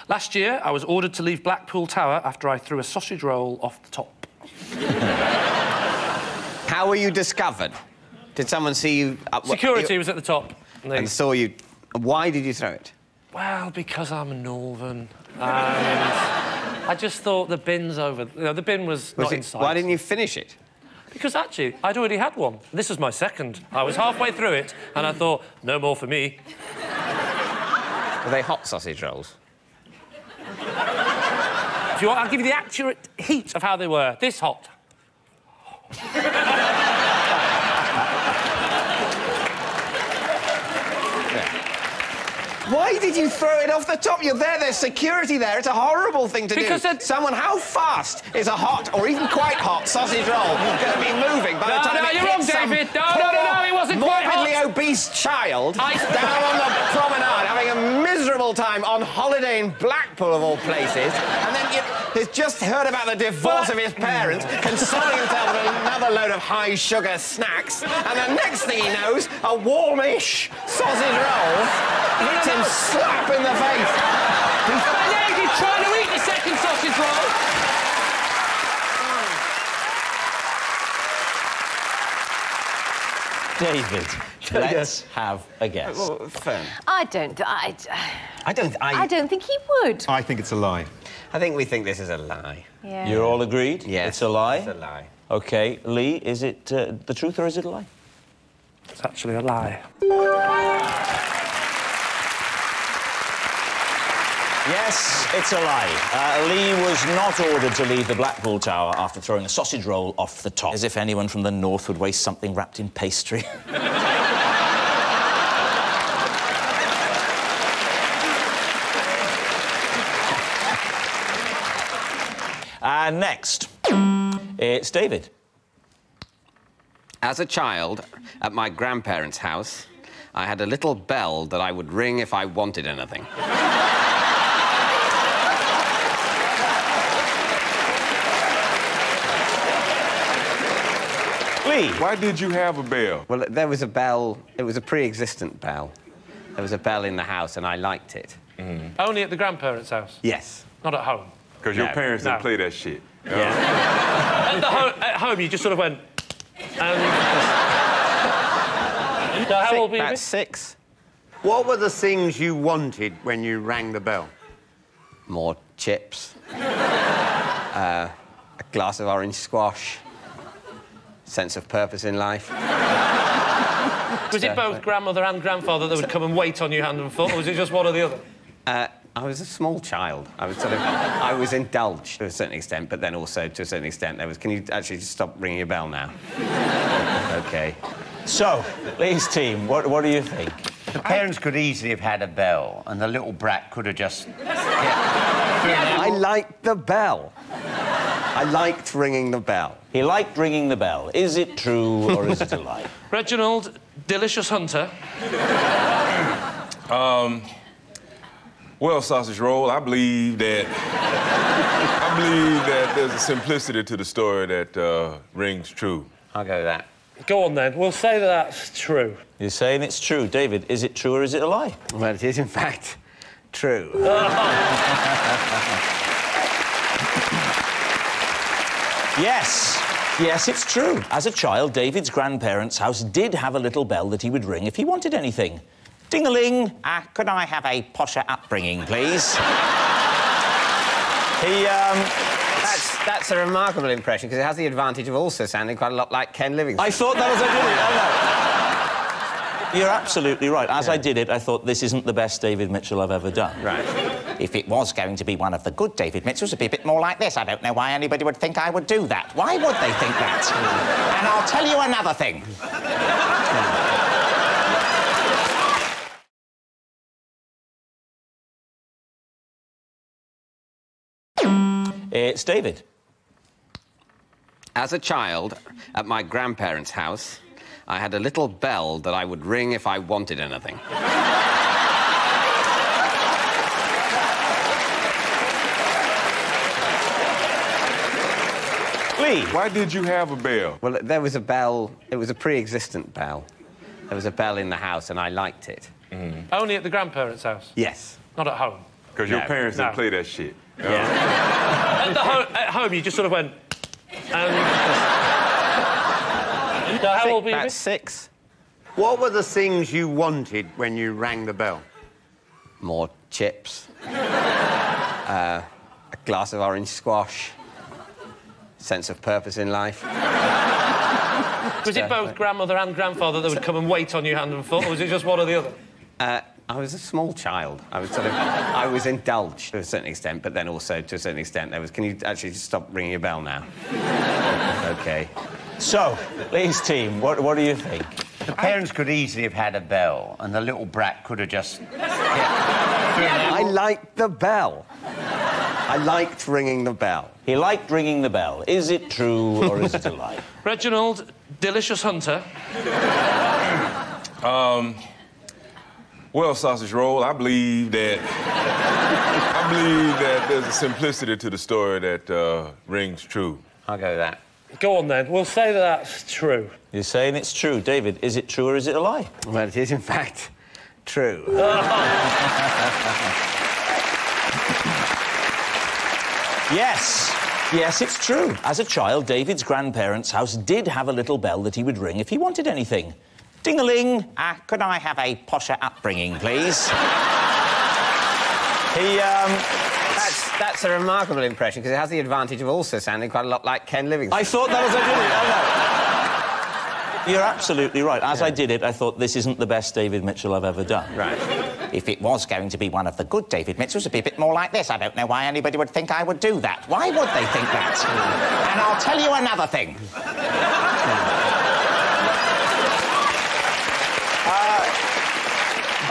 Last year, I was ordered to leave Blackpool Tower after I threw a sausage roll off the top. How were you discovered? Did someone see you... Security was at the top. And saw you... Why did you throw it? Well, because I'm northern. And I just thought the bin's over... You know, the bin was not in sight. Why didn't you finish it? Because, actually, I'd already had one. This was my second. I was halfway through it, and I thought, no more for me. Were they hot sausage rolls? If you want, I'll give you the accurate heat of how they were. This hot. Why did you throw it off the top? You're there, there's security there. It's a horrible thing to do. Because someone, how fast is a hot, or even quite hot, sausage roll going to be moving by the time it hits some David. No, it wasn't quite hot. morbidly obese child down on the promenade having a miserable time on holiday in Blackpool, of all places, and then he's just heard about the divorce of his parents, consoling himself with another load of high-sugar snacks, and the next thing he knows, a warmish sausage roll hits him slap in the face. He's trying to eat the second sausage roll. David, let's have a guess. Fern. I don't think he would. I think it's a lie. I think we think this is a lie. Yeah. You're all agreed? Yes. It's a lie? It's a lie. OK, Lee, is it the truth or is it a lie? It's actually a lie. Yes, it's a lie. Lee was not ordered to leave the Blackpool Tower after throwing a sausage roll off the top. As if anyone from the north would waste something wrapped in pastry. And next, it's David. As a child, at my grandparents' house, I had a little bell that I would ring if I wanted anything. Lee. Why did you have a bell? Well, there was a bell. It was a pre-existent bell. There was a bell in the house, and I liked it. Only at the grandparents' house? Yes. Not at home? Because your parents didn't play that shit. Yeah. At home, you just sort of went... And... So how old were you? About 6. What were the things you wanted when you rang the bell? More chips. A glass of orange squash. Sense of purpose in life. Was it both grandmother and grandfather that would come and wait on you hand and foot, or was it just one or the other? I was a small child. I was indulged to a certain extent, but then also to a certain extent there was... Can you actually just stop ringing your bell now? OK. So, Lee's team, what do you think? The parents could easily have had a bell, and the little brat could have just... I liked the bell. I liked ringing the bell. He liked ringing the bell. Is it true or is it a lie? Reginald, delicious hunter. Well, sausage roll, I believe that there's a simplicity to the story that rings true. I'll go with that. Go on, then. We'll say that that's true. You're saying it's true. David, is it true or is it a lie? Well, it is, in fact, true. Yes. Yes, it's true. As a child, David's grandparents' house did have a little bell that he would ring if he wanted anything. Ding-a-ling. Could I have a posher upbringing, please? That's a remarkable impression, because it has the advantage of also sounding quite a lot like Ken Livingstone. I thought that was a good... You're absolutely right. As I did it, I thought, this isn't the best David Mitchell I've ever done. Right. If it was going to be one of the good David Mitchells, it'd be a bit more like this. I don't know why anybody would think I would do that. Why would they think that? And I'll tell you another thing. It's David. As a child, at my grandparents' house, I had a little bell that I would ring if I wanted anything. Lee. Why did you have a bell? Well, there was a bell. It was a pre-existent bell. There was a bell in the house, and I liked it. Only at the grandparents' house? Yes. Not at home? Because your parents didn't play that shit. Yeah. At home, you just sort of went... how old were you? About 6. What were the things you wanted when you rang the bell? More chips. A glass of orange squash. Sense of purpose in life. Was it both grandmother and grandfather that would come and wait on you hand and foot, or was it just one or the other? I was a small child. I was indulged to a certain extent, but then also to a certain extent there was, can you actually just stop ringing your bell now? OK. So, Lee's team, what do you think? The parents could easily have had a bell, and the little brat could have just... I liked the bell. I liked ringing the bell. He liked ringing the bell. Is it true or is it a lie? Reginald, delicious hunter. Well, sausage roll, I believe that there's a simplicity to the story that rings true. I'll go with that. Go on, then. We'll say that that's true. You're saying it's true. David, is it true or is it a lie? Well, it is, in fact, true. Yes. Yes, it's true. As a child, David's grandparents' house did have a little bell that he would ring if he wanted anything. Ding-a-ling. Could I have a posher upbringing, please? That's a remarkable impression, because it has the advantage of also sounding quite a lot like Ken Livingstone. I thought that as I did it. You're absolutely right. As I did it, I thought, this isn't the best David Mitchell I've ever done. Right. If it was going to be one of the good David Mitchells, it'd be a bit more like this. I don't know why anybody would think I would do that. Why would they think that? And I'll tell you another thing.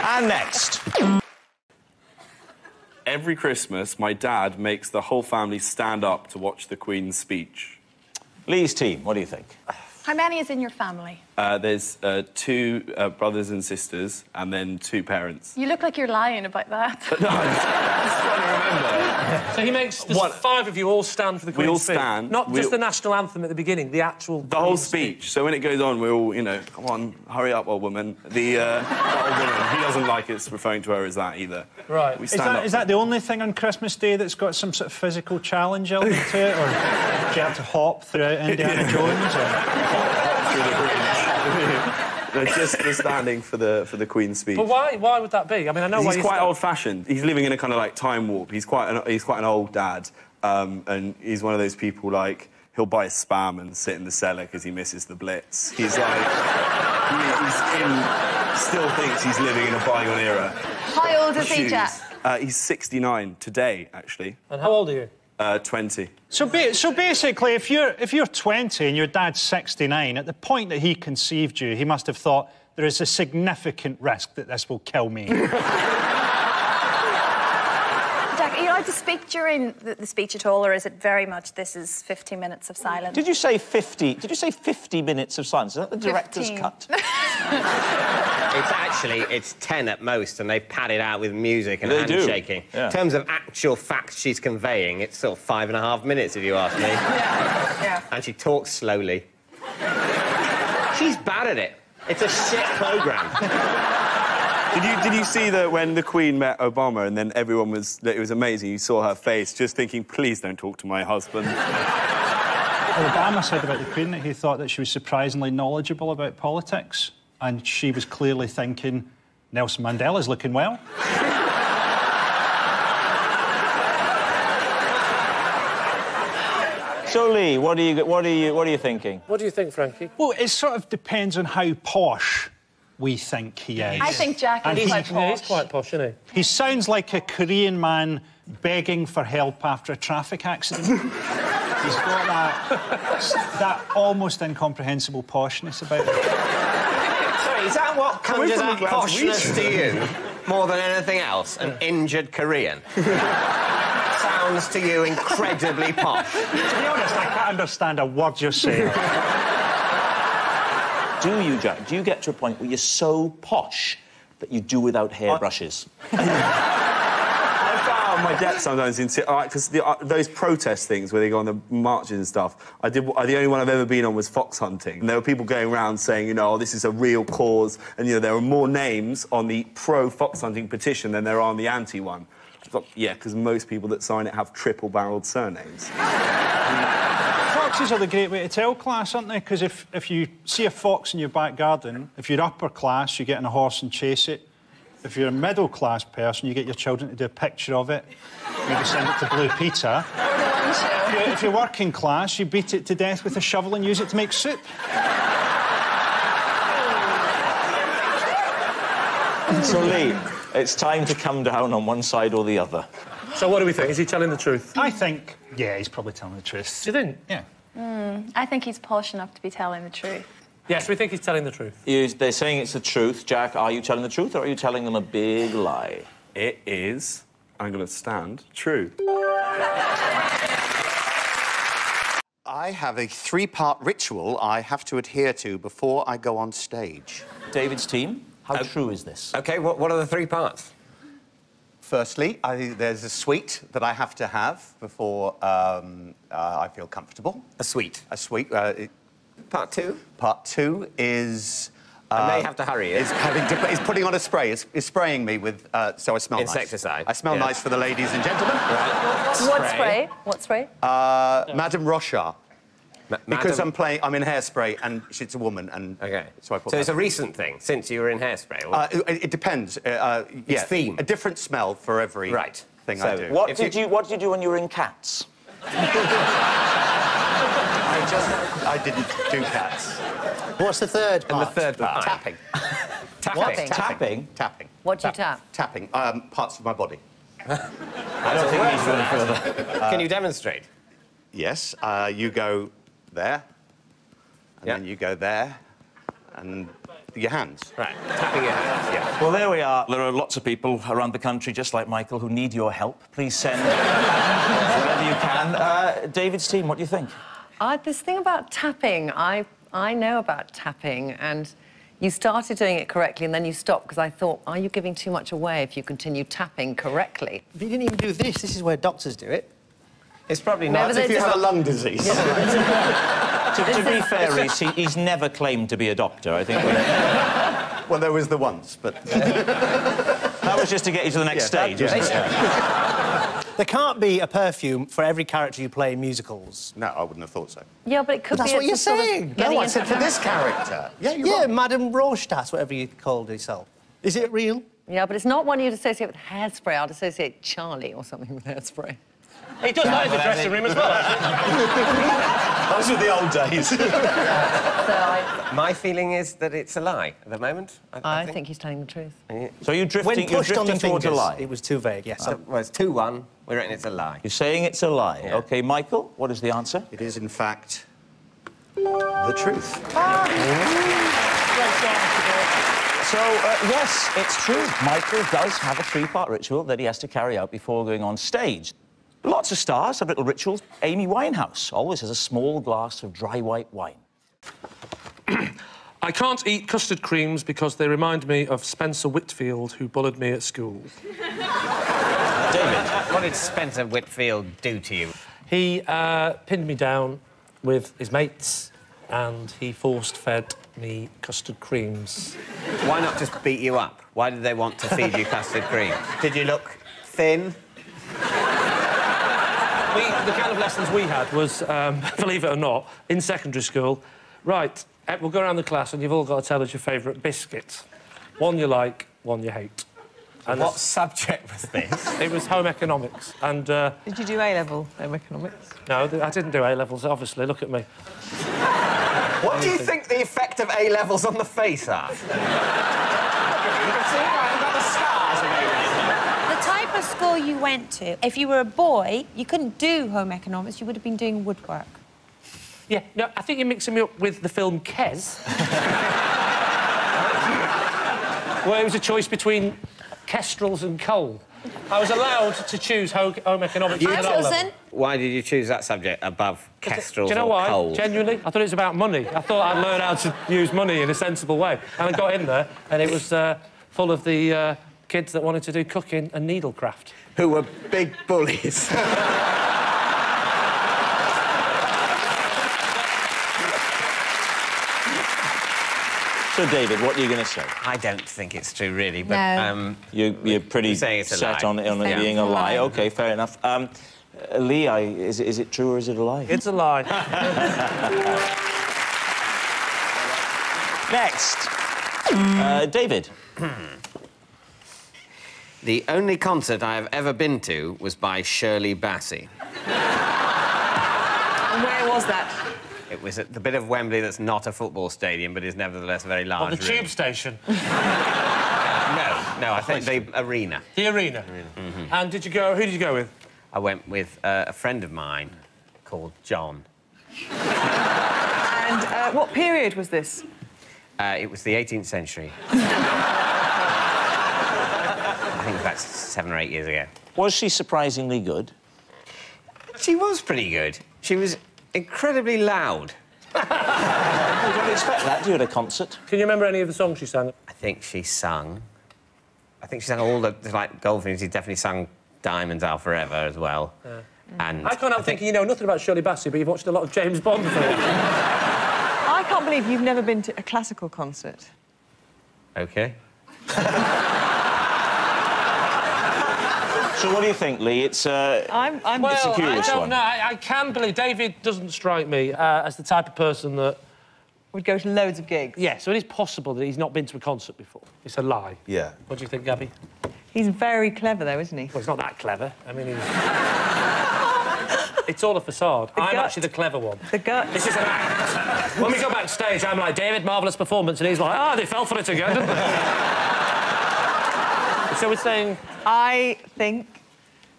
And next. Every Christmas, my dad makes the whole family stand up to watch the Queen's speech. Lee's team, what do you think? How many is in your family? There's 2 brothers and sisters, and then 2 parents. You look like you're lying about that. No, I'm just trying to remember. So he makes... There's 5 of you all stand for the Queen's speech. We all stand. Not just the national anthem at the beginning, the actual... The whole speech. So when it goes on, we're all, you know, come on, hurry up, old woman. The old woman, he doesn't like us referring to her as that either. Right. We stand up. Is that the only thing on Christmas Day that's got some sort of physical challenge element to it? Or do you have to hop throughout Indiana Jones? Or... No, just standing for the Queen's speech. But why would that be? I mean, I know why he's quite old-fashioned. He's living in a kind of like time warp. He's quite an old dad, and he's one of those people like he'll buy Spam and sit in the cellar because he misses the Blitz. He's like still thinks he's living in a bygone era. How old is he, Jack? He's 69 today, actually. And how old are you? 20. So basically, if you're 20 and your dad's 69, at the point that he conceived you, he must have thought there is a significant risk that this will kill me. Jack, are you allowed to speak during the speech at all, or is it very much this is 50 minutes of silence? Did you say 50? Did you say 50 minutes of silence? Is that the director's 15. cut? It's 10 at most, and they pad it out with music and They do. handshaking. Yeah. In terms of actual facts she's conveying, it's sort of 5.5 minutes, if you ask me. Yeah. And she talks slowly. She's bad at it. It's a shit programme. Did you see that when the Queen met Obama and then everyone was... It was amazing. You saw her face just thinking, please don't talk to my husband. Well, Obama said about the Queen that he thought that she was surprisingly knowledgeable about politics, and she was clearly thinking, Nelson Mandela's looking well. So, Lee, what are you thinking? What do you think, Frankie? Well, it sort of depends on how posh we think he is. I think Jack is quite posh. Yeah, he's quite posh, isn't he? He sounds like a Korean man begging for help after a traffic accident. He's got that almost incomprehensible poshness about him. Sorry, is that what conjures up poshness to you more than anything else? An injured Korean? Sounds to you incredibly posh. To be honest, I can't understand a word you're saying. Do you, Jack? Do you get to a point where you're so posh that you do without hairbrushes? I found my dad sometimes into... Because those protest things where they go on the marches and stuff, the only one I've ever been on was fox hunting. And there were people going around saying, you know, oh, this is a real cause. And, you know, there are more names on the pro-fox hunting petition than there are on the anti one. Yeah, because most people that sign it have triple-barreled surnames. Foxes are the great way to tell class, aren't they? Because if you see a fox in your back garden, if you're upper class, you get on a horse and chase it. If you're a middle-class person, you get your children to do a picture of it, maybe send it to Blue Peter. If you're working class, you beat it to death with a shovel and use it to make soup. So, Lee, it's time to come down on one side or the other. So what do we think? Is he telling the truth? I think, yeah, he's probably telling the truth. Do you think? Yeah. I think he's posh enough to be telling the truth. Yes, we think he's telling the truth. They're saying it's the truth. Jack, are you telling the truth or are you telling them a big lie? It is, I'm going to stand, true. I have a 3-part ritual I have to adhere to before I go on stage. David's team, how true is this? OK, what are the 3 parts? Firstly, there's a sweet that I have to have before I feel comfortable. A sweet. A sweet. Part 2? Part 2 is... I may have to hurry it. Is putting on a spray. Is spraying me with... so I smell Insecticide. nice. I smell nice for the ladies and gentlemen. Right. What spray? What spray? Madame Rochard. Because I'm in Hairspray and she's a woman and... OK. So I put it's a recent thing, since you were in Hairspray? Or... it depends. It's theme? A different smell for every thing I do. What did you do when you were in Cats? I didn't do Cats. What's the third part? And the third part? Tapping. Tapping. Tapping? Tapping. What do you tap? Tapping. Parts of my body. I don't think he's going further. Can you demonstrate? Yes. You go there, and then you go there, and your hands. Right. Tapping your hands, yeah. Well, there we are. There are lots of people around the country, just like Michael, who need your help. Please send whatever you can. David's team, what do you think? This thing about tapping, I know about tapping, and you started doing it correctly and then you stopped because I thought, are you giving too much away if you continue tapping correctly? But you didn't even do this. This is where doctors do it. It's probably not. If you have a lung disease. To be fair, he's never claimed to be a doctor, I think. Well, there was the once, but... That was just to get you to the next stage, wasn't it? There can't be a perfume for every character you play in musicals. No, I wouldn't have thought so. Yeah, but it could That's be... what you're saying. No, I said for this character. Yeah, you're Yeah, right. Madame Rochard, whatever you called yourself. Is it real? Yeah, but it's not one you'd associate with Hairspray. I'd associate Charlie or something with Hairspray. He does that in the dressing room as well, actually. Those were the old days. My feeling is that it's a lie at the moment. I think he's telling the truth. So you're drifting, When pushed on the towards a fingers, lie? it was too vague, yes. Well, it's 2-1. We reckon it's a lie. You're saying it's a lie. Yeah. OK, Michael, what is the answer? It is, in fact, the truth. So, yes, it's true. Michael does have a 3-part ritual that he has to carry out before going on stage. Lots of stars have little rituals. Amy Winehouse always has a small glass of dry white wine. I can't eat custard creams because they remind me of Spencer Whitfield, who bullied me at school. David. What did Spencer Whitfield do to you? He pinned me down with his mates and he force-fed me custard creams. Why not just beat you up? Why did they want to feed you custard cream? Did you look thin? The kind of lessons we had was, believe it or not, in secondary school, right, we'll go around the class and you've all got to tell us your favourite biscuit. One you like, one you hate. And what subject was this? It was home economics, and... Did you do A-level home economics? No, I didn't do A-levels, obviously. Look at me. What do you think the effect of A-levels on the face are? Look at me, you can see I've got the scars of A-levels. The type of school you went to, if you were a boy, you couldn't do home economics, you would have been doing woodwork. Yeah, no, I think you're mixing me up with the film Kes. Where it was a choice between kestrels and coal. I was allowed to choose home economics. Why did you choose that subject above kestrels Do you know or why? coal? Genuinely, I thought it was about money. I thought I'd learn how to use money in a sensible way. And I got in there, and it was full of the kids that wanted to do cooking and needlecraft. Who were big bullies. So, David, what are you going to say? I don't think it's true, really, but... No. You're pretty set on it being a lie. OK, fair enough. Lee, is it true or is it a lie? It's a lie. Next. David. The only concert I have ever been to was by Shirley Bassey. And where was that? It was at the bit of Wembley that's not a football stadium, but is nevertheless a very large the tube station? No, I think the arena. The arena? Mm-hmm. And who did you go with? I went with a friend of mine called John. And what period was this? It was the 18th century. I think it was about 7 or 8 years ago. Was she surprisingly good? She was pretty good. She was incredibly loud. You don't expect that, do you, at a concert? Can you remember any of the songs she sang? I think she sang all the, like, Goldfinch. She definitely sang Diamonds Are Forever as well. Yeah. And I can't help thinking you know nothing about Shirley Bassey, but you've watched a lot of James Bond films. I can't believe you've never been to a classical concert. OK. So what do you think, Lee? It's a curious one. No, I can believe... David doesn't strike me as the type of person that... would go to loads of gigs. Yeah, so it is possible that he's not been to a concert before. It's a lie. Yeah. What do you think, Gabby? He's very clever, though, isn't he? Well, he's not that clever. I mean, he's... It's all a facade. I'm actually the clever one. The gut. This is an act. When we go backstage, I'm like, David, marvellous performance, and he's like, they fell for it again, didn't they? So we're saying... I think,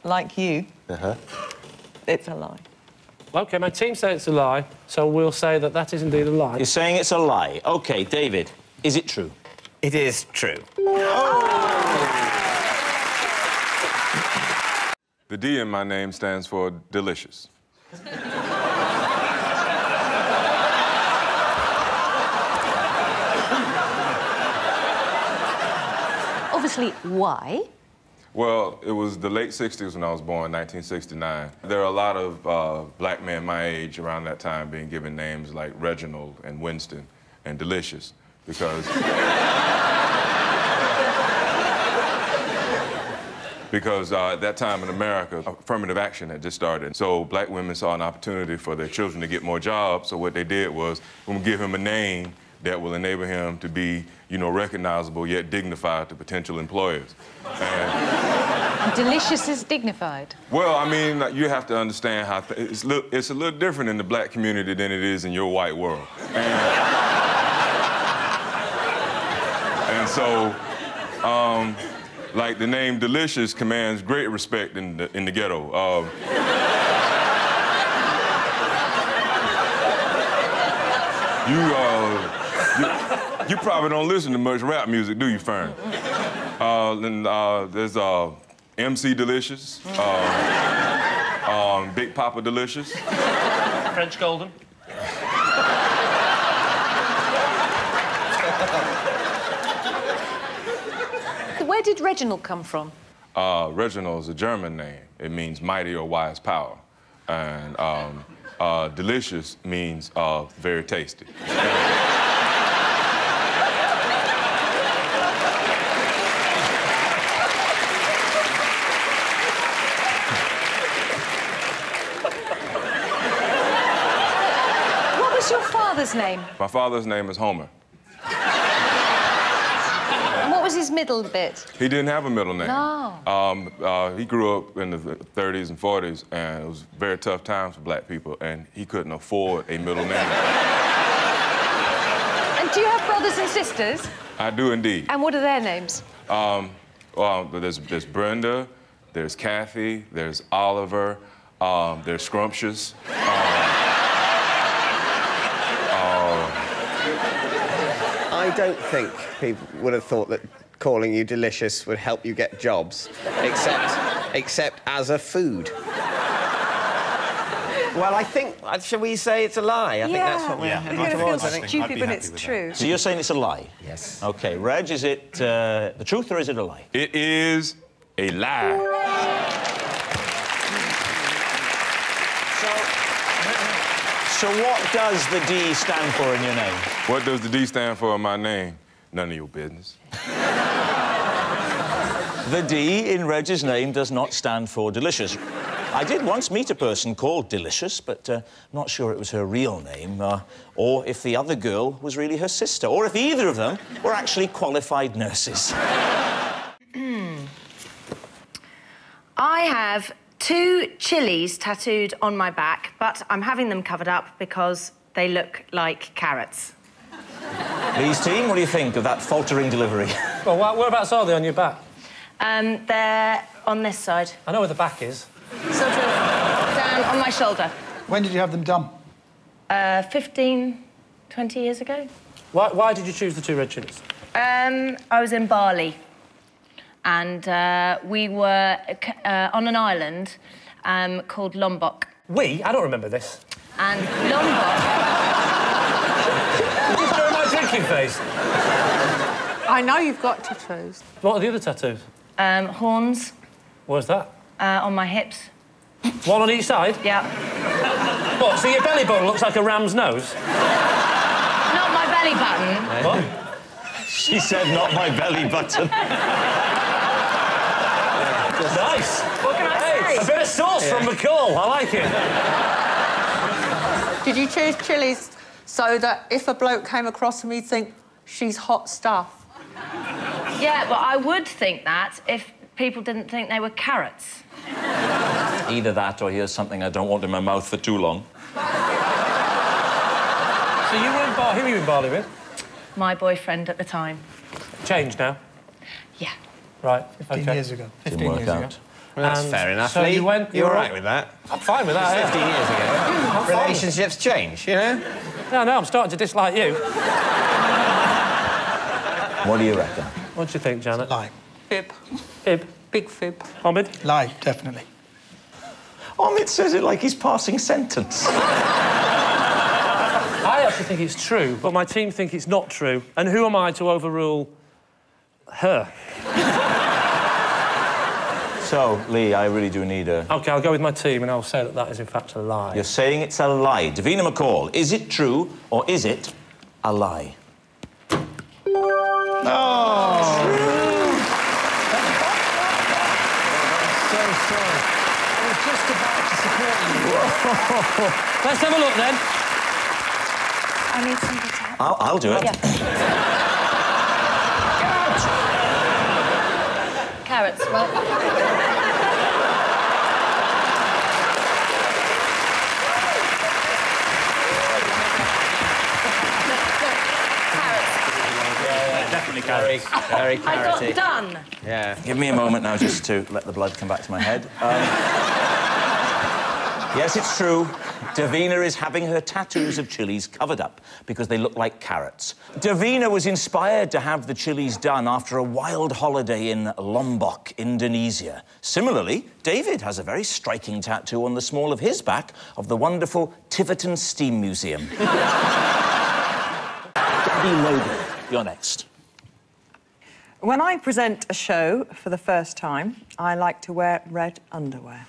like you, it's a lie. OK, my team say it's a lie, so we'll say that that is indeed a lie. You're saying it's a lie. OK, David, is it true? It is true. The D in my name stands for delicious. Obviously, why? Well, it was the late 60s when I was born, 1969. There are a lot of black men my age around that time being given names like Reginald and Winston and Delicious because... Because at that time in America, affirmative action had just started. So black women saw an opportunity for their children to get more jobs. So what they did was, we're gonna give him a name that will enable him to be, recognizable yet dignified to potential employers. And Delicious is dignified. well, I mean, you have to understand how it's a little different in the black community than it is in your white world. And so, like the name Delicious commands great respect in the ghetto. You probably don't listen to much rap music, do you, Fern? Then there's MC Delicious, Big Papa Delicious. French Golden. Where did Reginald come from? Reginald is a German name. It means mighty or wise power. And delicious means very tasty. What was your father's name? My father's name is Homer. And what was his middle bit? He didn't have a middle name. No. He grew up in the 30s and 40s, and it was very tough times for black people, and he couldn't afford a middle name. And do you have brothers and sisters? I do indeed. And what are their names? Well, there's Brenda, there's Kathy, there's Oliver, there's Scrumptious. I don't think people would have thought that calling you delicious would help you get jobs, except as a food. Well, I think, shall we say it's a lie? I think that's what we're heading towards. It's stupid, but it's true. So you're saying it's a lie? Yes. OK, Reg, is it the truth or is it a lie? It is a lie. So what does the D stand for in your name? What does the D stand for in my name? None of your business. The D in Reg's name does not stand for delicious. I did once meet a person called Delicious, but I'm not sure it was her real name, or if the other girl was really her sister, or if either of them were actually qualified nurses. I have 2 chilies tattooed on my back, but I'm having them covered up because they look like carrots. Lee's team, what do you think of that faltering delivery? Well, whereabouts are they on your back? They're on this side. I know where the back is. Sort of down on my shoulder. When did you have them done? 15, 20 years ago. Why did you choose the 2 red chilies? I was in Bali, and we were on an island called Lombok. We? I don't remember this. And Lombok... You're just doing my drinking face. I know you've got tattoos. What are the other tattoos? Horns. Where's that? On my hips. One on each side? Yeah. What, so your belly button looks like a ram's nose? Not my belly button. What? She said, not my belly button. Nice. What can I say? A bit of sauce from McCall. I like it. Did you choose chilies so that if a bloke came across them, he'd think, she's hot stuff? Yeah, but I would think that if people didn't think they were carrots. Either that or here's something I don't want in my mouth for too long. So you were in Bali. Who were you in Bali with? My boyfriend at the time. Changed now? Yeah. Right. 15 years ago. 15 Didn't work years out. ago. Well, that's fair enough, so Lee. you went... You're all right with that? I'm fine with that, 15 years ago. Relationships change, you know? No, I'm starting to dislike you. What do you reckon? What do you think, Janet? Lie. Fib. Fib? Big fib. Omid? Lie, definitely. Omid says it like he's passing sentence. I actually think it's true, but my team think it's not true. And who am I to overrule her? So, Lee, I really do need a... OK, I'll go with my team and I'll say that that is, in fact, a lie. You're saying it's a lie. Davina McCall, is it true or is it a lie? Oh! So sorry. I was just about to support you. Let's have a look, then. I need somebody to help. I'll do it. Yeah. Carrots, right? Definitely carrots. Very I carroty. got done. Yeah. Give me a moment now just to let the blood come back to my head. Yes, it's true. Davina is having her tattoos of chilies covered up because they look like carrots. Davina was inspired to have the chilies done after a wild holiday in Lombok, Indonesia. Similarly, David has a very striking tattoo on the small of his back of the wonderful Tiverton Steam Museum. Daddy Logan, you're next. When I present a show for the first time, I like to wear red underwear.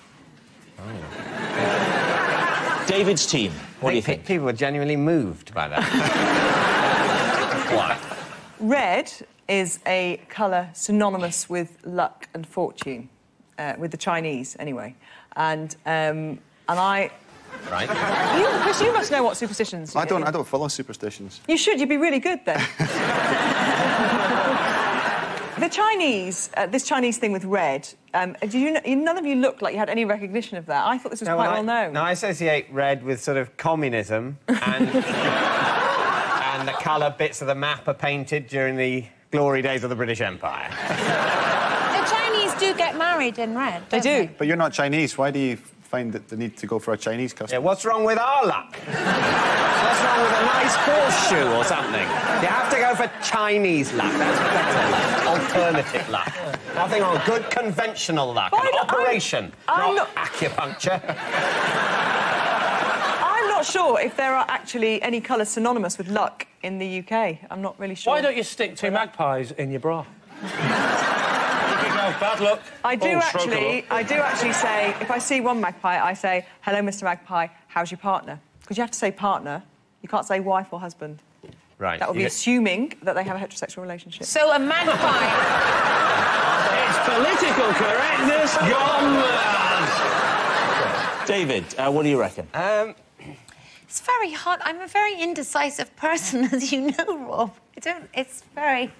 David's team, what do you think? People were genuinely moved by that. Why? Red is a colour synonymous with luck and fortune, with the Chinese, anyway. And I... Right. Chris, you must know what superstitions... I don't follow superstitions. You should. You'd be really good, then. The Chinese, this Chinese thing with red, none of you looked like you had any recognition of that. I thought this was quite well known. No, I associate red with sort of communism and, and the colour bits of the map are painted during the glory days of the British Empire. The Chinese do get married in red, They do. But you're not Chinese. Why do you find the need to go for a Chinese customer? Yeah, what's wrong with our luck? What's wrong with a nice horseshoe or something? You have to go for Chinese luck. That's better. Alternative luck. Nothing on good conventional luck. An operation, not acupuncture. I'm not sure if there are actually any colours synonymous with luck in the UK. I'm not really sure. Why don't you stick 2 magpies in your bra? Bad luck. I do actually say, if I see one magpie, I say, hello, Mr. Magpie, how's your partner? Because you have to say partner. You can't say wife or husband. Right. That would be assuming that they have a heterosexual relationship. So a magpie... It's political correctness gone mad. David, what do you reckon? It's very hard. I'm a very indecisive person, as you know, Rob. It's very...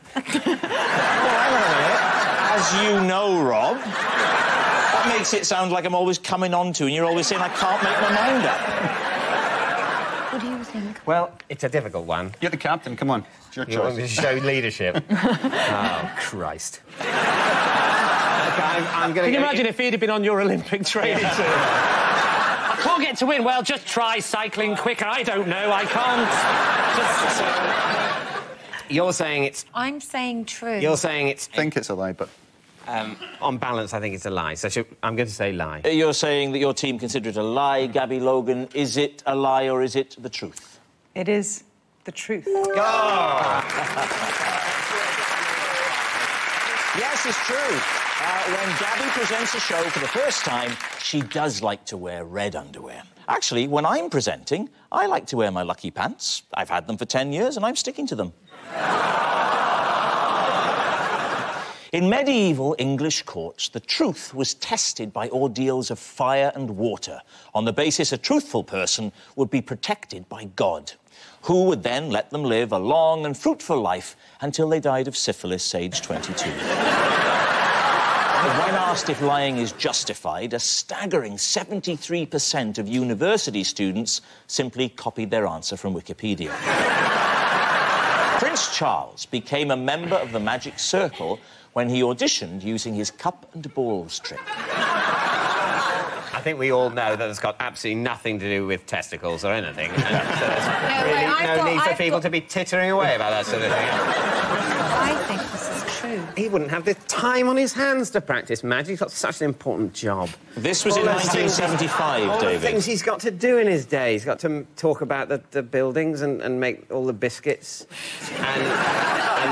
As you know, Rob, that makes it sound like I'm always coming on to and you're always saying I can't make my mind up. What do you think? Well, it's a difficult one. You're the captain, come on. It's your choice. You want me to show leadership? Oh, Christ. I'm going to... Can you imagine if he'd have been on your Olympic training team? I can't get to win. Well, just try cycling quicker. I don't know. I can't. You're saying it's... I'm saying true. You're saying it's... I think it's a lie, but... on balance, I think it's a lie. So I'm going to say lie. You're saying that your team consider it a lie, Gabby Logan. Is it a lie or is it the truth? It is the truth. Yes, it's true. When Gabby presents a show for the first time, she does like to wear red underwear. Actually, when I'm presenting, I like to wear my lucky pants. I've had them for 10 years and I'm sticking to them. In medieval English courts, the truth was tested by ordeals of fire and water on the basis a truthful person would be protected by God, who would then let them live a long and fruitful life until they died of syphilis, aged 22. When asked if lying is justified, a staggering 73% of university students simply copied their answer from Wikipedia. Prince Charles became a member of the Magic Circle when he auditioned using his cup and balls trick. I think we all know that it's got absolutely nothing to do with testicles or anything. And there's really no need for people to be tittering away about that sort of thing. I think this is true. He wouldn't have the time on his hands to practice magic. He's got such an important job. This was in 1975, all David. the things he's got to do in his day. He's got to talk about the buildings and make all the biscuits. And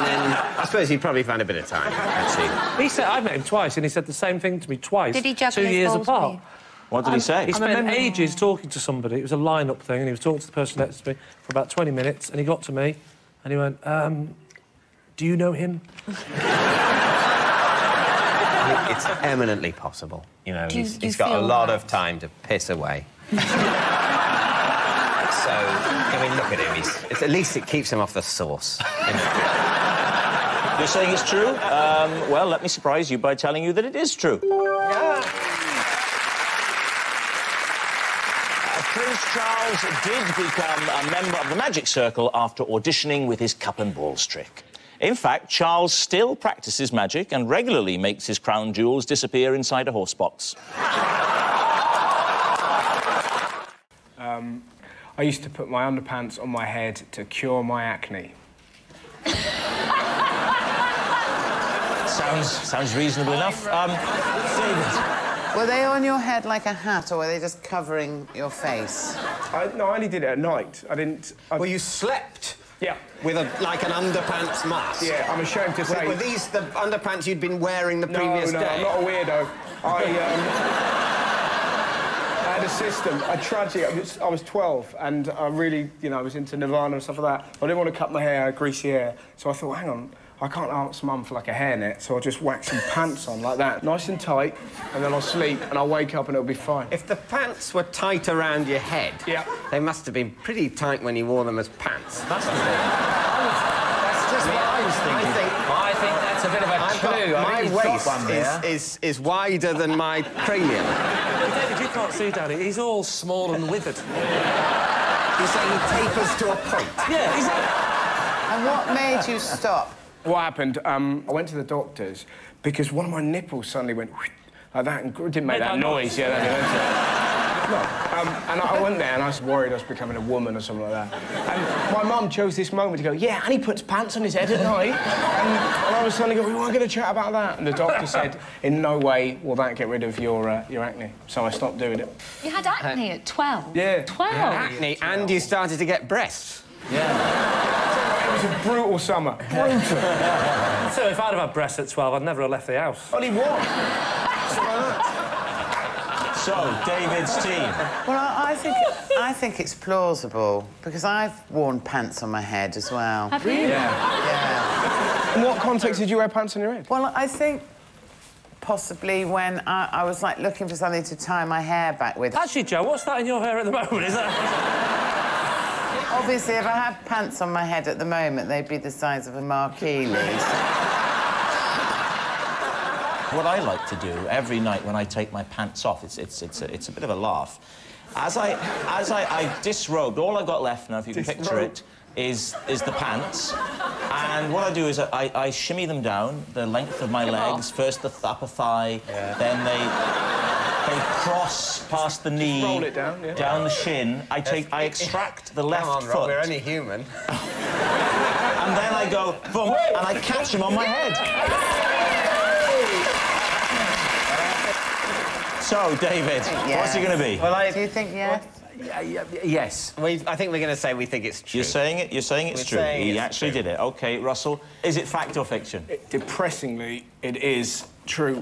then I suppose he'd probably find a bit of time, actually. He said, I met him twice, and he said the same thing to me twice. Did he juggle 2 his years balls apart. with you? What did he say? He spent ages talking to somebody. It was a line-up thing, and he was talking to the person next to me for about 20 minutes, and he got to me, and he went, do you know him? It's eminently possible. You know, Do you he's got a feel lot that? of time to piss away. So, I mean, look at him. At least it keeps him off the sauce. You know? You're saying it's true? Well, let me surprise you by telling you that it is true. Prince Charles did become a member of the Magic Circle after auditioning with his cup and balls trick. In fact, Charles still practices magic and regularly makes his crown jewels disappear inside a horse box. I used to put my underpants on my head to cure my acne. Sounds reasonable enough. David. Were they on your head like a hat, or were they just covering your face? No, I only did it at night. I didn't... Well, you slept? Yeah. With like an underpants mask? Yeah, I'm ashamed to say... Were these the underpants you'd been wearing the previous day? No, I'm not a weirdo. I had a system, a tragic... I was 12, and I really, you know, I was into Nirvana and stuff like that. I didn't want to cut my hair, greasy hair, so I thought, hang on, I can't ask Mum for, like, a hairnet, so I'll just whack some pants on like that, nice and tight, and then I'll sleep, and I'll wake up and it'll be fine. If the pants were tight around your head, they must have been pretty tight when you wore them as pants. Must have been. That's just what I was thinking. I think that's a bit of a clue. My waist is wider than my cranium. David, you can't see, Daddy. He's all small and withered. You're saying he tapers to a point? Yeah, exactly. And what made you stop? What happened, I went to the doctors because one of my nipples suddenly went like that and it didn't make that noise. Yeah, and I went there and I was worried I was becoming a woman or something like that. And my mum chose this moment to go, yeah, and he puts pants on his head at night. And I was suddenly going, we weren't going to chat about that. And the doctor said, in no way will that get rid of your acne. So I stopped doing it. You had acne at 12? Yeah. 12? Acne, and you started to get breasts. Yeah. It was a brutal summer. Brutal. So if I'd have had breasts at 12, I'd never have left the house. Only what? So, David's team. Well, I think it's plausible, because I've worn pants on my head as well. Have you? Yeah. In what context did you wear pants on your head? Well, I think possibly when I was, like, looking for something to tie my hair back with. Actually, Joe, what's that in your hair at the moment? Is that... Obviously, if I had pants on my head at the moment, they'd be the size of a marquee leaf. What I like to do every night when I take my pants off, it's a bit of a laugh. As I disrobed, all I've got left now, if you can picture it, is the pants. And what I do is I shimmy them down the length of my legs. First the upper thigh, then they cross past the knee, roll it down, down the shin. I extract the left Come on, foot. Rob, we're only human. And then I go, boom, and I catch them on my head. So, David, what's it going to be? Well, do you think yes? Yes. I think we're going to say we think it's true. You're saying it's true. He actually did it. OK, Russell, is it fact or fiction? Depressingly, it is true.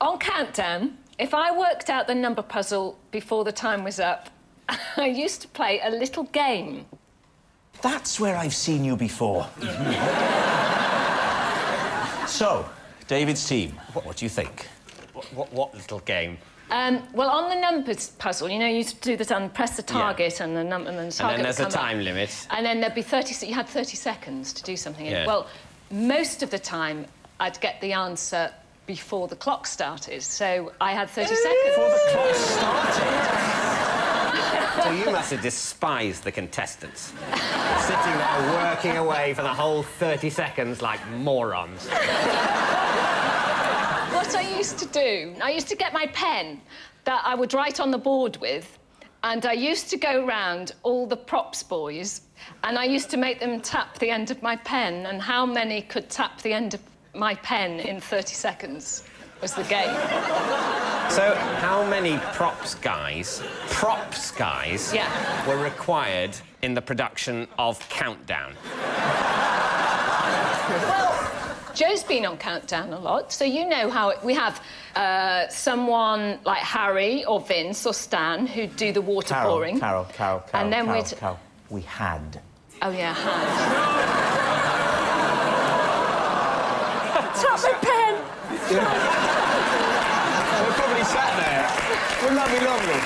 On Countdown, if I worked out the number puzzle before the time was up, I used to play a little game. That's where I've seen you before. So, David's team, what do you think? What little game? Well, on the numbers puzzle, you know, you used to do the press the target and the number, and then the target. And then there's a would come time up. limit. And then there'd be 30. You had 30 seconds to do something. Yeah. Well, most of the time, I'd get the answer before the clock started, so I had 30 seconds. Before the clock started? So you must have despised the contestants. Sitting there working away for the whole 30 seconds like morons. What I used to do, I used to get my pen that I would write on the board with, and I used to go round all the props boys, and I used to make them tap the end of my pen, and how many could tap the end of my pen in 30 seconds was the game. So how many props guys were required in the production of Countdown? Well, Joe's been on Countdown a lot, so you know how we have someone like Harry or Vince or Stan who do the water pouring. Carol. And then we had. Oh, yeah, had. Tap my pen! We're probably sat there. Wouldn't that be lovely?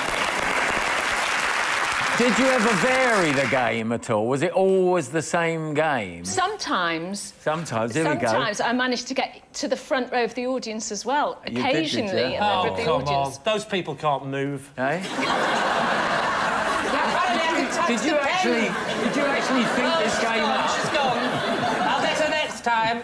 Did you ever vary the game at all? Was it always the same game? Sometimes. Sometimes, here we go. Sometimes I managed to get to the front row of the audience as well. You Occasionally, did, yeah? a member of the audience. Those people can't move. Eh? Did you actually think this game up? She's gone. I'll get her next time.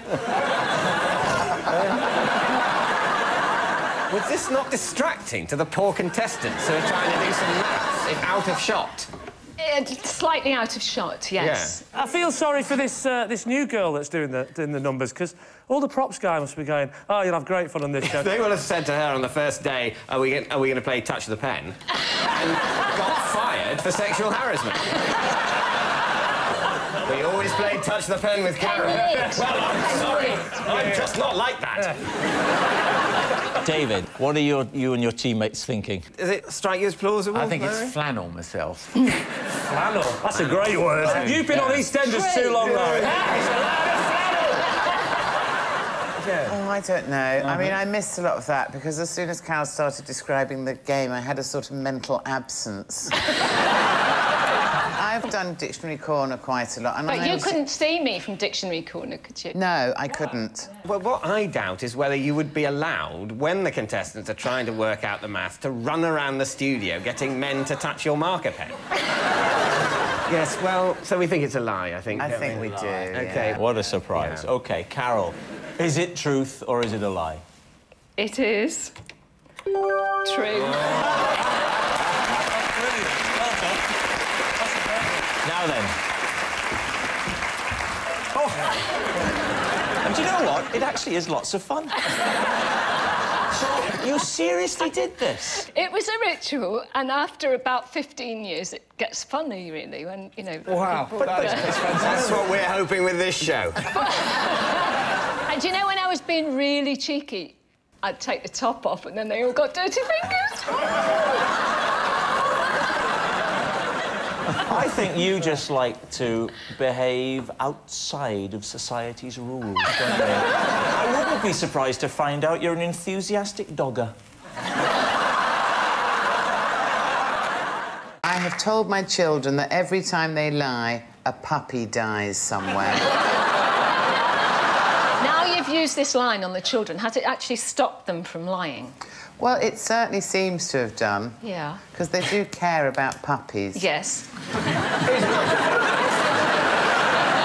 Was this not distracting to the poor contestants who are trying to do some maths if out of shot? Slightly out of shot, yes. Yeah. I feel sorry for this new girl that's doing the numbers, because all the props guy must be going, oh, you'll have great fun on this show. They would have said to her on the first day, are we going to play Touch the Pen? And got fired for sexual harassment. We always played Touch the Pen with Karen. Well, I'm sorry. I'm just not like that. David, what are you and your teammates thinking? Does it strike you as plausible? I think Larry? it's flannel myself. Flannel? That's a great word. You've been on EastEnders too long, Larry. Oh, I don't know. I mean, I missed a lot of that because as soon as Carol started describing the game, I had a sort of mental absence. I've done Dictionary Corner quite a lot. And But you couldn't see me from Dictionary Corner, could you? No, I couldn't. Well, what I doubt is whether you would be allowed, when the contestants are trying to work out the maths, to run around the studio getting men to touch your marker pen. Yes, well, so we think it's a lie, I think. I think we do, OK. What a surprise. Yeah. OK, Carol, is it truth or is it a lie? It is true. Now then. Oh. And do you know what? It actually is lots of fun. So, you seriously did this? It was a ritual, and after about 15 years, it gets funny, really, when, you know... Wow, people... that's what we're hoping with this show. And do you know, when I was being really cheeky, I'd take the top off, and then they all got dirty fingers. I think you just like to behave outside of society's rules, don't you? I wouldn't be surprised to find out you're an enthusiastic dogger. I have told my children that every time they lie, a puppy dies somewhere. Now you've used this line on the children, has it actually stopped them from lying? Well, it certainly seems to have done. Yeah. Because they do care about puppies. Yes.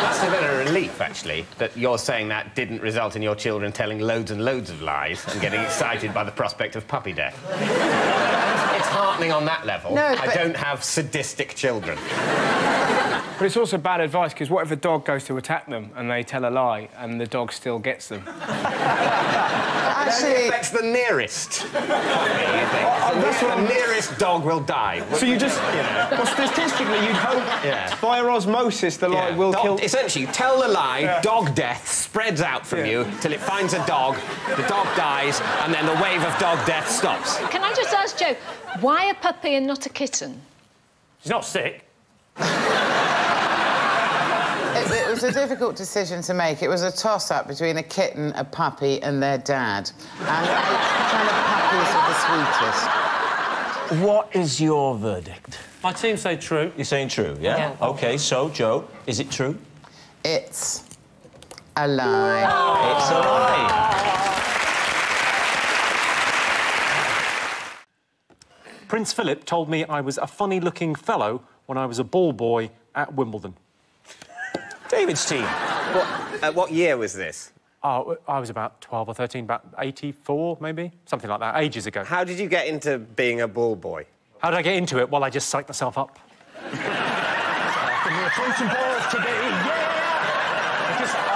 That's a bit of relief, actually, that you're saying that didn't result in your children telling loads and loads of lies and getting excited by the prospect of puppy death. It's heartening on that level. No, I don't have sadistic children. But it's also bad advice, because what if a dog goes to attack them and they tell a lie and the dog still gets them? Actually... It affects the nearest. The nearest dog will die. So you just... Well, statistically, you'd hope via osmosis the lie will kill... Essentially, you tell the lie, dog death spreads out from you till it finds a dog, the dog dies, and then the wave of dog death stops. Can I just ask Joe, why a puppy and not a kitten? She's not sick. It was a difficult decision to make. It was a toss-up between a kitten, a puppy, and their dad. And kind of puppies are the sweetest. What is your verdict? My team say true. You're saying true, yeah? OK, so, Joe, is it true? It's a lie. Oh. It's a lie. Prince Philip told me I was a funny-looking fellow when I was a ball boy at Wimbledon. David's team. What year was this? Oh, I was about 12 or 13, about 84, maybe? Something like that, ages ago. How did you get into being a ball boy? How did I get into it? Well, I just psyched myself up.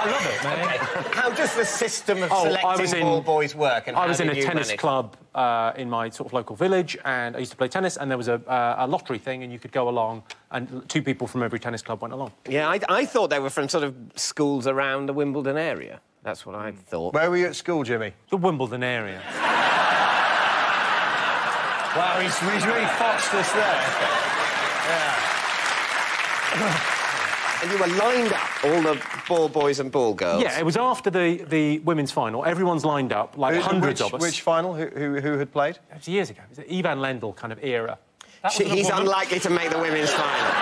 I love it, man. Okay. How does the system of selecting ball boys work? And I was in a tennis club in my sort of local village, and I used to play tennis, and there was a lottery thing, and you could go along, and 2 people from every tennis club went along. Yeah, I thought they were from sort of schools around the Wimbledon area. That's what I thought. Where were you at school, Jimmy? The Wimbledon area. Wow, he's really foxed us there. Yeah. And you were lined up, all the ball boys and ball girls? Yeah, it was after the women's final. Everyone's lined up, like hundreds of us. Which final? Who had played? It was years ago. It was the Ivan Lendl kind of era. He's unlikely to make the women's final.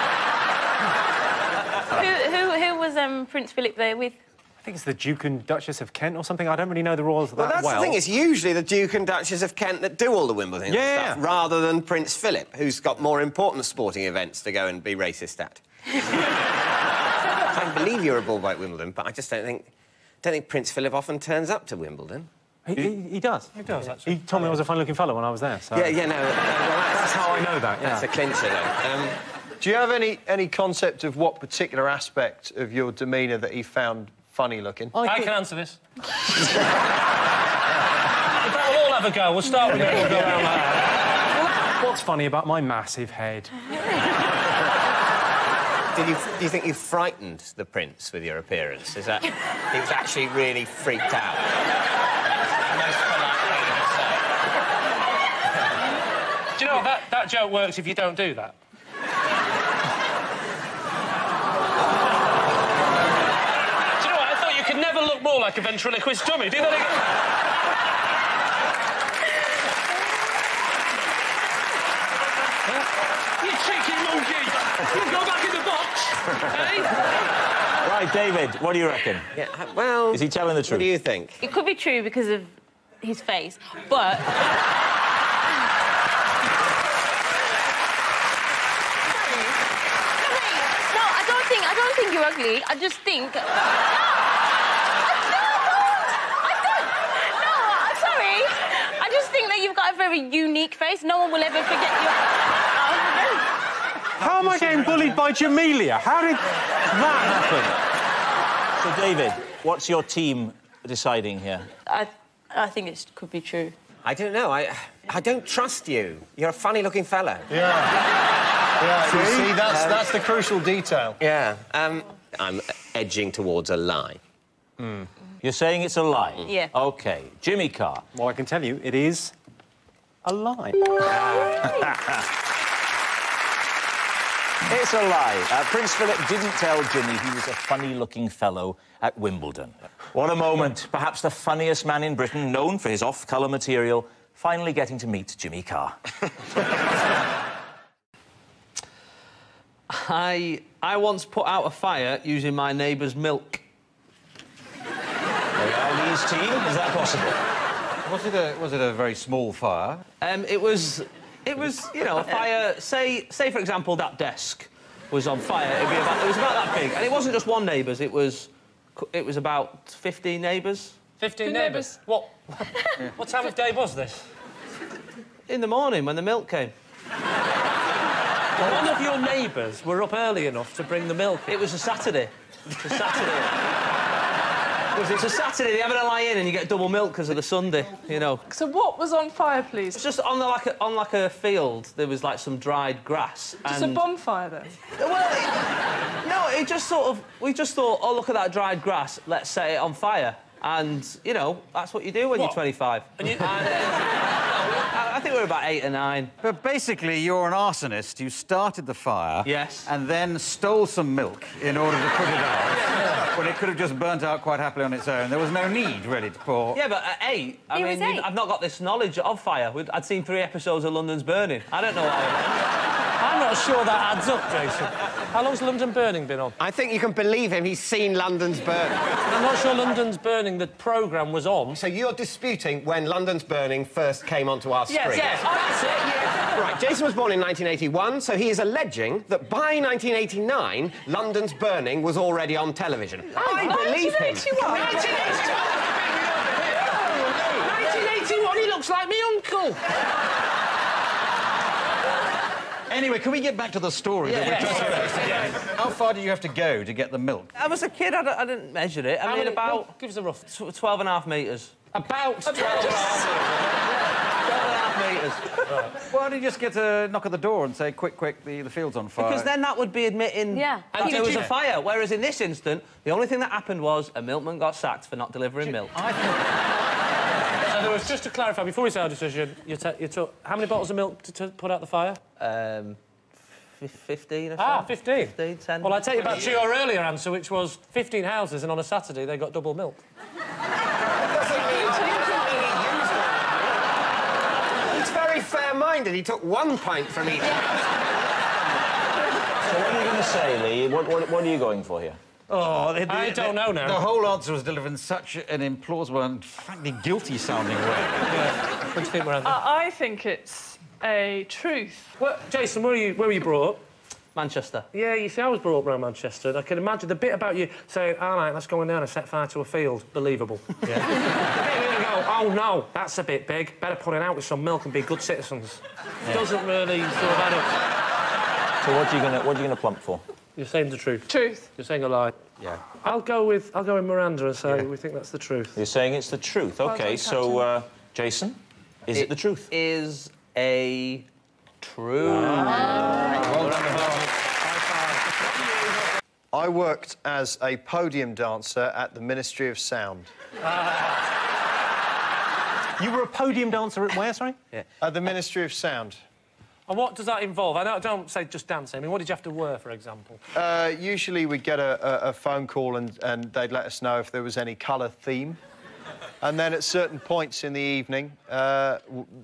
Who was Prince Philip there with? I think it's the Duke and Duchess of Kent or something. I don't really know the royals that well. That's the thing, it's usually the Duke and Duchess of Kent that do all the Wimbledon stuff, rather than Prince Philip, who's got more important sporting events to go and be racist at. I don't believe you're a ball boy at Wimbledon, but I just don't think Prince Philip often turns up to Wimbledon. He does. He does, actually. He told me I was a fine-looking fellow when I was there, so... Yeah, no... that's how I know that, yeah. That's a clincher, though. Do you have any concept of what particular aspect of your demeanour that he found funny-looking? I can answer this. In fact, we'll all have a go. We'll start with it. We'll go around that. What's funny about my massive head? Do you think you frightened the prince with your appearance? Is that... he was actually really freaked out? Most polite thing to say. Do you know what? That joke works if you don't do that. Do you know what? I thought you could never look more like a ventriloquist dummy. Do that again. You cheeky monkey! You go back in the box, eh? Right, David, what do you reckon? Yeah, well... Is he telling the truth? What do you think? It could be true because of his face, but... I don't think you're ugly. I just think... No, I'm sorry. I just think that you've got a very unique face. No one will ever forget you. How am I getting bullied by Jamelia? How did that happen? So, David, what's your team deciding here? I think it could be true. I don't know. I don't trust you. You're a funny-looking fellow. Yeah, you see, that's the crucial detail. Yeah. I'm edging towards a lie. You're saying it's a lie? Yeah. OK. Jimmy Carr. Well, I can tell you, it is a lie. It's a lie. Prince Philip didn't tell Jimmy he was a funny-looking fellow at Wimbledon. What a moment. Perhaps the funniest man in Britain, known for his off-colour material, finally getting to meet Jimmy Carr. I once put out a fire using my neighbour's milk. Lee's team, is that possible? Was it a very small fire? It was, you know, a fire. Say for example, that desk was on fire. It was about that big, and it wasn't just one neighbour's. It was about 15 neighbours. 15 neighbours. What time of day was this? In the morning when the milk came. Well, one of your neighbours were up early enough to bring the milk. It was a Saturday. It's a Saturday. They have a lie in and you get double milk because of the Sunday, you know. So what was on fire, please? It's just on like a field. There was like some dried grass. Just a bonfire, then? Well, no. It just sort of. We just thought, oh, look at that dried grass. Let's set it on fire. And you know, that's what you do when you're 25. And I think we were about 8 or 9. But basically, you're an arsonist. You started the fire. Yes. And then stole some milk in order to put it out. When it could have just burnt out quite happily on its own. There was no need, really, to pour... Yeah, but at 8, I mean, I've not got this knowledge of fire. I'd seen 3 episodes of London's Burning. I don't know what I'm not sure that adds up, Jason. How long's London Burning been on? I think you can believe him. He's seen London's Burning. I'm not sure London's Burning, the programme, was on. So you're disputing when London's Burning first came onto our screen? Yes, that's it, yeah. Right, Jason was born in 1981, so he is alleging that by 1989, London's Burning was already on television. I believe him. 1981, he looks like me uncle. Anyway, can we get back to the story? How far did you have to go to get the milk? I was a kid, I didn't measure it. I mean, about... Give us a rough... 12.5 metres. About 12.5 metres. Right. Why don't you just get a knock at the door and say, quick, the field's on fire? Because then that would be admitting that there was a fire, whereas in this instant, the only thing that happened was a milkman got sacked for not delivering milk. So there was, just to clarify, before we say our decision, you took how many bottles of milk to put out the fire? 15 or so. 15? 15, 10. Well, I take you back to your earlier answer, which was 15 houses, and on a Saturday they got double milk. He's very fair-minded. He took 1 pint from each house. So what are you going to say, Lee? What are you going for here? Oh, I don't know now. The whole answer was delivered in such an implausible and frankly guilty-sounding way. What do you think, Miranda? I think it's a truth. Well, Jason, where were you brought up? Manchester. Yeah, you see, I was brought up around Manchester, and I can imagine the bit about you saying, all right, let's go in there and set fire to a field. Believable. Yeah. The bit where you go, oh, no, that's a bit big. Better put it out with some milk and be good citizens. Yeah. Doesn't really sort of add up. So what are you gonna plump for? You're saying the truth. Truth. You're saying a lie. Yeah. I'll go with Miranda and say we think that's the truth. You're saying it's the truth. OK, so, Jason, is it the truth? Is a truth. I worked as a podium dancer at the Ministry of Sound. You were a podium dancer at where, sorry? Yeah. At the Ministry of Sound. And what does that involve? I don't say just dancing. I mean, what did you have to wear, for example? Usually we'd get a phone call and they'd let us know if there was any colour theme. And then at certain points in the evening,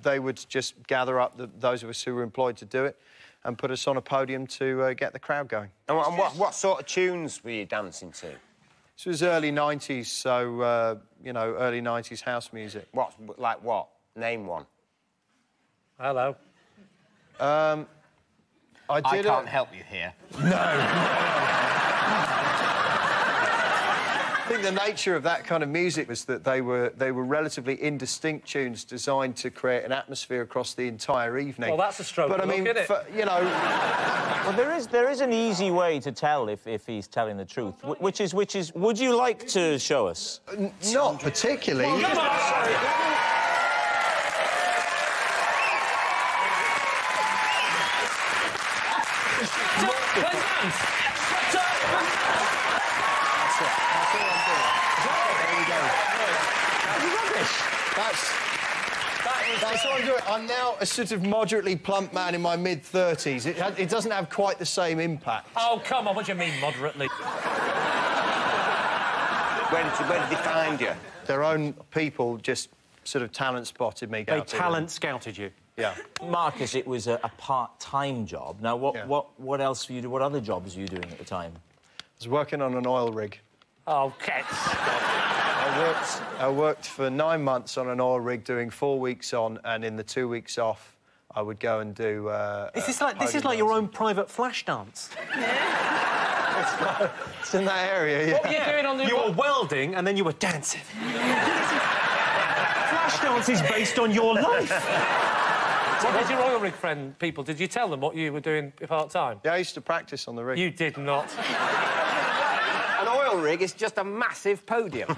they would just gather up those of us who were employed to do it and put us on a podium to get the crowd going. And what sort of tunes were you dancing to? This was early 90s, so, you know, early 90s house music. Like what? Name one. Hello. I can't help you here. No. I think the nature of that kind of music was that they were relatively indistinct tunes designed to create an atmosphere across the entire evening. Well, that's a stroke. But I mean, you know, well, there is an easy way to tell if he's telling the truth, which is. Would you like to show us? Not particularly. Well, That's what I'm doing. I'm now a sort of moderately plump man in my mid-30s. It doesn't have quite the same impact. Oh, come on, what do you mean, moderately? Where did they find you? Their own people just sort of talent spotted me. They talent scouted you? Yeah. Marcus, it was a part-time job. Now, what else were you doing? What other jobs were you doing at the time? I was working on an oil rig. Oh, okay. I worked for 9 months on an oil rig, doing 4 weeks on, and in the 2 weeks off, I would go and do. This is like your own private flash dance. It's in that area. Yeah. What were you doing on the? You were welding, and then you were dancing. Flash dance is based on your life. What did your oil rig friend people? Did you tell them what you were doing part time? Yeah, I used to practice on the rig. You did not. An oil rig is just a massive podium.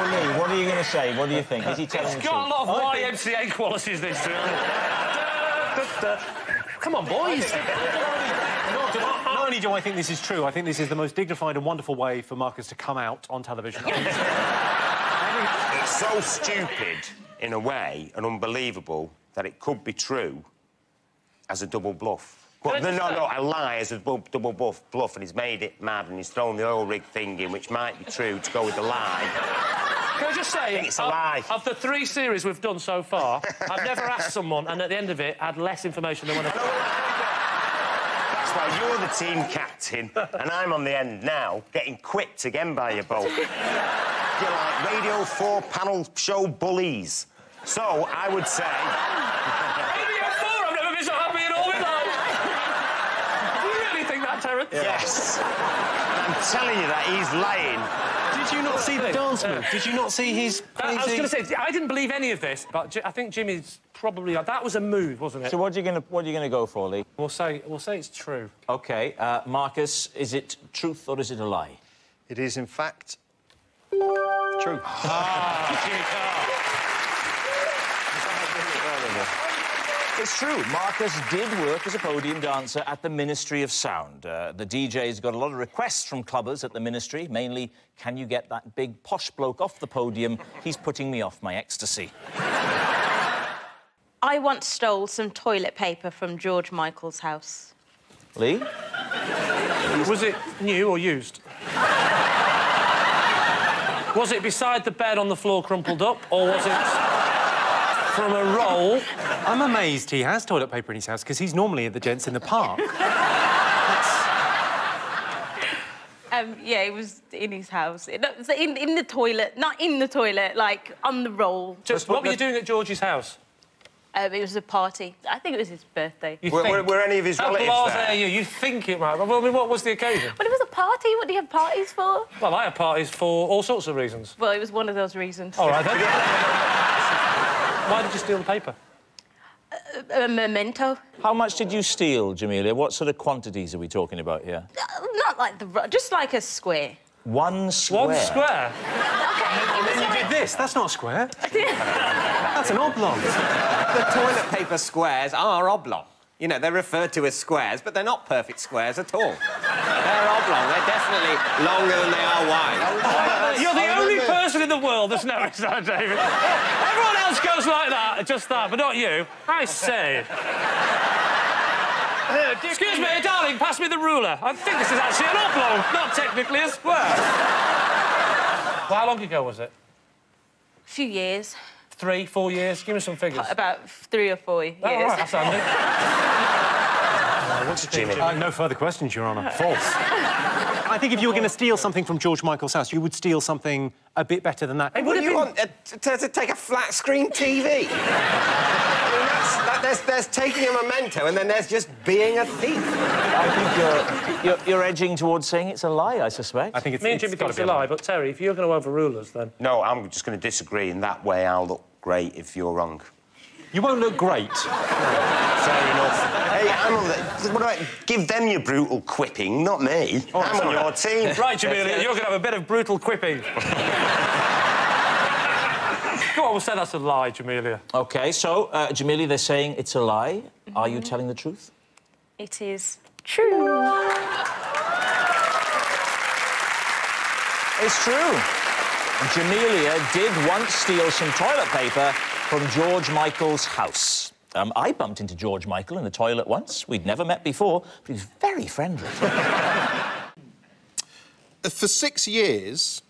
Lee, what are you going to say? What do you think? Is he telling the truth? It's got a lot of YMCA qualities, this. Come on, boys. Not only do I think this is true, I think this is the most dignified and wonderful way for Marcus to come out on television. It's so stupid, in a way, and unbelievable, that it could be true as a double bluff. Well, no, a lie as a double bluff, and he's made it mad, and he's thrown the oil rig thing in, which might be true, to go with the lie. Can I just say, it's a lie. Of the 3 series we've done so far, I've never asked someone, and at the end of it, had less information than when I... That's why you're the team captain, and I'm on the end now, getting quipped again by you both. You're like Radio 4 panel show bullies. So, I would say... Radio 4? I've never been so happy in all my life. Do you really think that, Terence? Yes. And I'm telling you that he's lying. Did you not see the dance move? Did you not see his crazy... I was going to say, I didn't believe any of this, but I think Jimmy's probably... That was a move, wasn't it? So what are you going to go for, Lee? We'll say it's true. OK. Marcus, is it truth or is it a lie? It is, in fact, true. It's true. Marcus did work as a podium dancer at the Ministry of Sound. The DJ's got a lot of requests from clubbers at the Ministry, mainly, can you get that big posh bloke off the podium? He's putting me off my ecstasy. I once stole some toilet paper from George Michael's house. Lee? Was it new or used? Was it beside the bed on the floor crumpled up, or was it from a roll? I'm amazed he has toilet paper in his house, because he's normally at the gents in the park. Yeah, it was in his house. In the toilet. Not in the toilet, like, on the roll. Just, what were you doing at George's house? It was a party. I think it was his birthday. Were any of his relatives there? You think it might... Well, I mean, what was the occasion? Well, it was a party. What do you have parties for? Well, I have parties for all sorts of reasons. Well, it was one of those reasons. All right, then. Why did you steal the paper? A memento. How much did you steal, Jamelia? What sort of quantities are we talking about here? Not like just like a square. 1 square? 1 square? And then you did this. That's not a square. That's an oblong. The toilet paper squares are oblong. You know, they're referred to as squares, but they're not perfect squares at all. They're oblong. They're definitely longer than they are wide. You're the only person in the world that's noticed that, David. Everyone else goes like that, just that, but not you. I say. Excuse me, darling, pass me the ruler. I think this is actually an oblong, not technically a square. Well, how long ago was it? A few years. 3, 4 years? Give me some figures. About 3 or 4 years. Oh, all right, that's handy. What's Jimmy? No further questions, Your Honour. False. I think if you were going to steal something from George Michael's house, you would steal something a bit better than that. Hey, what do you want? To take a flat-screen TV? I mean, there's taking a memento, and then there's just being a thief. I think you're edging towards saying it's a lie, I suspect. I think it's... Me and Jimmy think it's a lie, but Terry, if you're going to overrule us, then... No, I'm just going to disagree, and that way I'll look great if you're wrong. You won't look great. Fair enough. Hey, what about... Give them your brutal quipping, not me. Oh, I'm on your team. Right, Jamelia, you're going to have a bit of brutal quipping. Go on, we'll say that's a lie, Jamelia. OK, so, Jamelia, they're saying it's a lie. Are you telling the truth? It is true. It's true. Jamelia did once steal some toilet paper from George Michael's house. I bumped into George Michael in the toilet once. We'd never met before, but he was very friendly. For 6 years,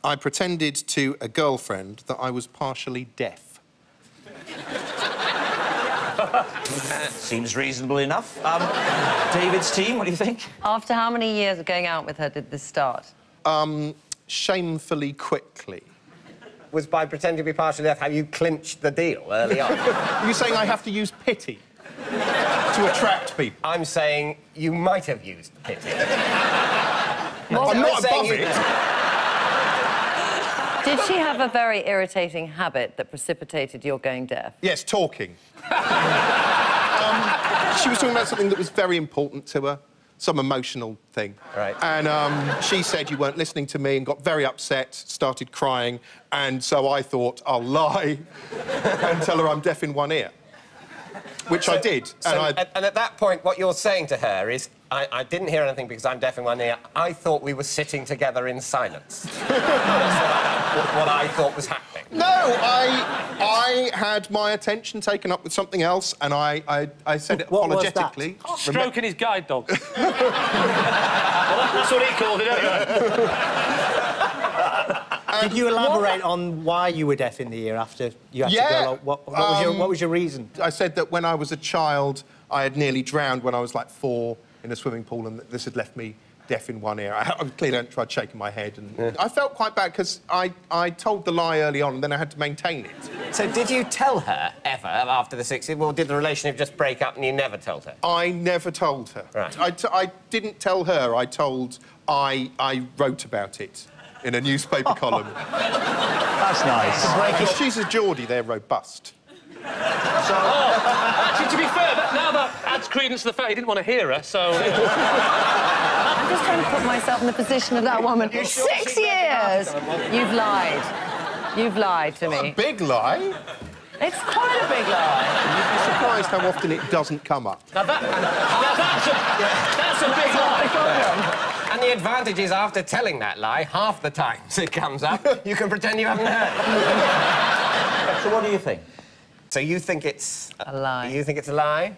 I pretended to a girlfriend that I was partially deaf. Seems reasonable enough. David's team, what do you think? After how many years of going out with her did this start? Shamefully quickly. Was by pretending to be partially deaf how you clinched the deal early on? Are you saying I have to use pity to attract people? I'm saying you might have used pity. I'm not above it. Did she have a very irritating habit that precipitated your going deaf? Yes, talking. She was talking about something that was very important to her, some emotional thing. Right. And she said you weren't listening to me and got very upset, started crying, and so I thought I'll lie and tell her I'm deaf in one ear. Which I did. And at that point, what you're saying to her is, I didn't hear anything because I'm deaf in one ear. I thought we were sitting together in silence. That's what I thought was happening. No, I had my attention taken up with something else, and I said it apologetically. Stroking his guide dog. Well, that's what he called it, anyway. Did you elaborate on why you were deaf in the ear after you had to go? What was your reason? I said that when I was a child, I had nearly drowned when I was like 4 in a swimming pool, and this had left me deaf in one ear. I clearly tried shaking my head, and I felt quite bad because I told the lie early on, and then I had to maintain it. So did you tell her ever after the 60s, or did the relationship just break up and you never told her? I never told her. Right. I didn't tell her. I wrote about it in a newspaper column. That's nice. She's a Geordie, they're robust. Actually, to be fair, now that adds credence to the fact he didn't want to hear her, so... I'm just trying to put myself in the position of that woman. 6 years! You've lied. You've lied to me. A big lie? It's quite a big lie. You'd be surprised how often it doesn't come up. Now that's a big lie. And the advantage is, after telling that lie, half the times it comes up, you can pretend you haven't heard it. So what do you think? So you think it's... a lie. You think it's a lie?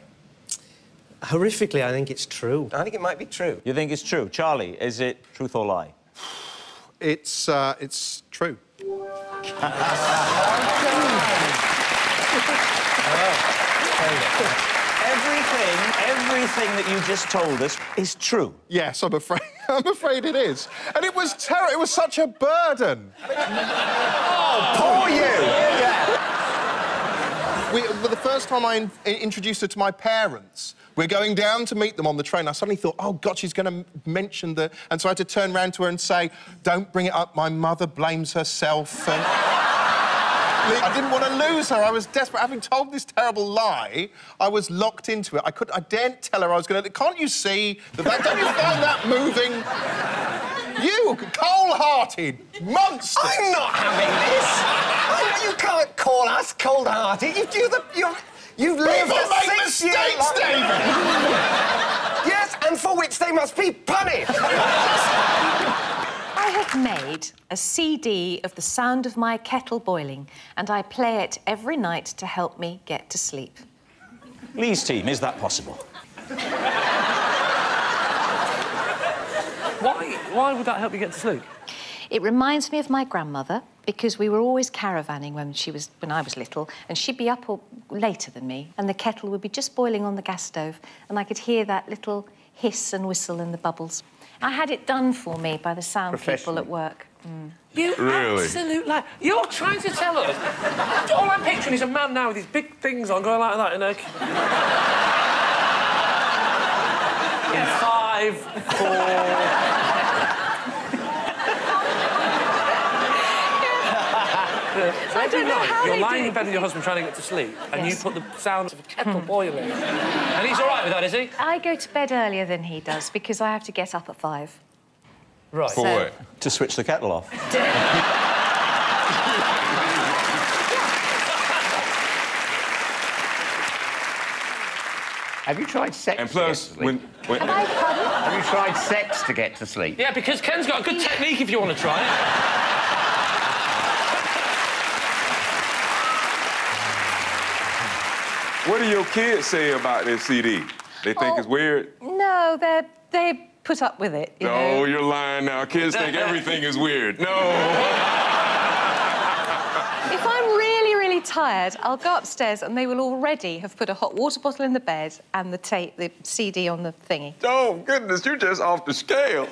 Horrifically, I think it's true. I think it might be true. You think it's true? Charlie, is it truth or lie? It's true. Everything that you just told us is true. Yes, I'm afraid. I'm afraid it is. And it was terrible. It was such a burden. Oh, poor you! Yeah. The first time I introduced her to my parents, we're going down to meet them on the train. I suddenly thought, oh, God, she's going to mention the... And so I had to turn round to her and say, don't bring it up, my mother blames herself. And... I didn't want to lose her. I was desperate. Having told this terrible lie, I was locked into it. I daren't tell her I was going to... Can't you see that... Don't you find that moving? You, cold-hearted monster! I'm not having this! You can't call us cold-hearted. You've lived People make 6 years mistakes, David! Yes, and for which they must be punished! I have made a CD of the sound of my kettle boiling, and I play it every night to help me get to sleep. Lee's team, is that possible? Why would that help you get to sleep? It reminds me of my grandmother, because we were always caravanning when I was little, and she'd be up later than me, and the kettle would be just boiling on the gas stove, and I could hear that little hiss and whistle and the bubbles. I had it done for me by the sound people at work. You absolute lie. You're trying to tell us... All I'm picturing is a man now with his big things on, going like that, in a... In 5, 4... Every night, you're lying in bed with your husband trying to get to sleep, and you put the sound of a kettle boiling. And he's all right with that, is he? I go to bed earlier than he does, because I have to get up at 5. Right. For to switch the kettle off. Yeah, Have you tried sex? And plus, when have you tried sex to get to sleep? Yeah, because Ken's got a good technique if you want to try it. What do your kids say about this CD? They think it's weird? No, they put up with it, you know. No, you're lying now. Kids think everything is weird. No. If I'm really, really tired, I'll go upstairs and they will already have put a hot water bottle in the bed and the CD on the thingy. Oh, goodness, you're just off the scale.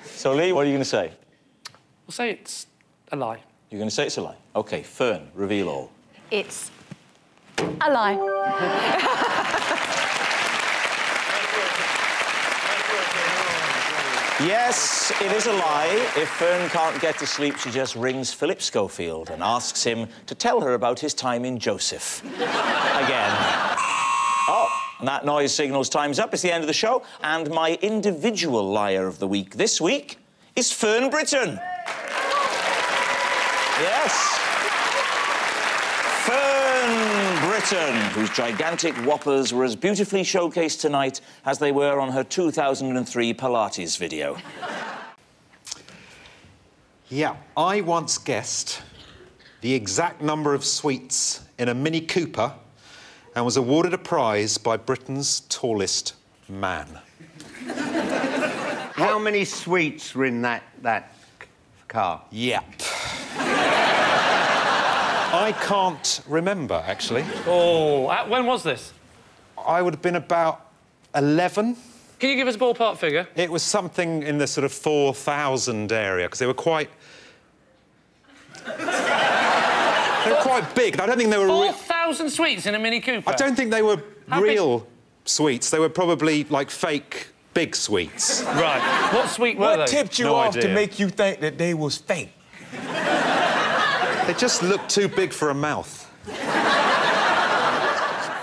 So, Lee, what are you going to say? I'll say it's a lie. You're going to say it's a lie? OK, Fern, reveal all. It's a lie. Yes, it is a lie. If Fern can't get to sleep, she just rings Philip Schofield and asks him to tell her about his time in Joseph. Again. Oh, and that noise signals time's up. It's the end of the show. And my individual liar of the week this week is Fern Britton. Yes. Fern Britton, whose gigantic whoppers were as beautifully showcased tonight as they were on her 2003 Pilates video. Yeah, I once guessed the exact number of sweets in a Mini Cooper and was awarded a prize by Britain's tallest man. How many sweets were in that car? Yep. I can't remember, actually. Oh, when was this? I would have been about 11. Can you give us a ballpark figure? It was something in the sort of 4,000 area, because they were quite... they were quite big. I don't think they were... 4,000 sweets in a Mini Cooper? I don't think they were real sweets. They were probably, like, fake big sweets. Right. What sweet were they? What tipped you off to make you think that they was fake? They just looked too big for a mouth.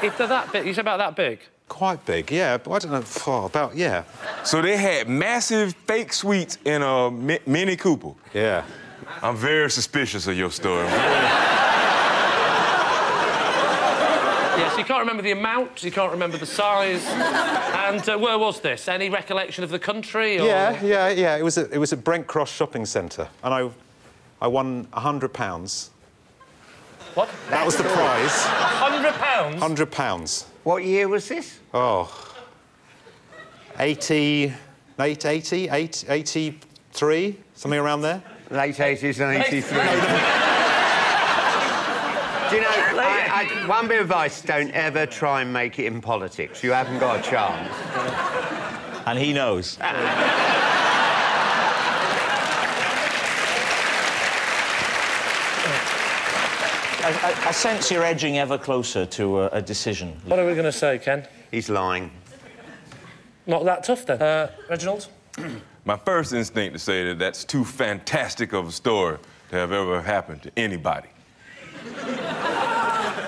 If they're that big, you said about that big? Quite big, yeah. But I don't know, about, yeah. So they had massive fake sweets in a Mini Cooper? Yeah. I'm very suspicious of your story. Yes, you can't remember the amount, you can't remember the size. And where was this? Any recollection of the country? Or... Yeah. It was at Brent Cross Shopping Centre, and I won £100. What? That was the prize. £100? £100. What year was this? Oh, 83, something around there. Late 80s and 83. Do you know, one bit of advice, don't ever try and make it in politics. You haven't got a chance. And he knows. I sense you're edging ever closer to a decision. What are we going to say, Ken? He's lying. Not that tough, then. Reginald? My first instinct to say that that's too fantastic of a story to have ever happened to anybody.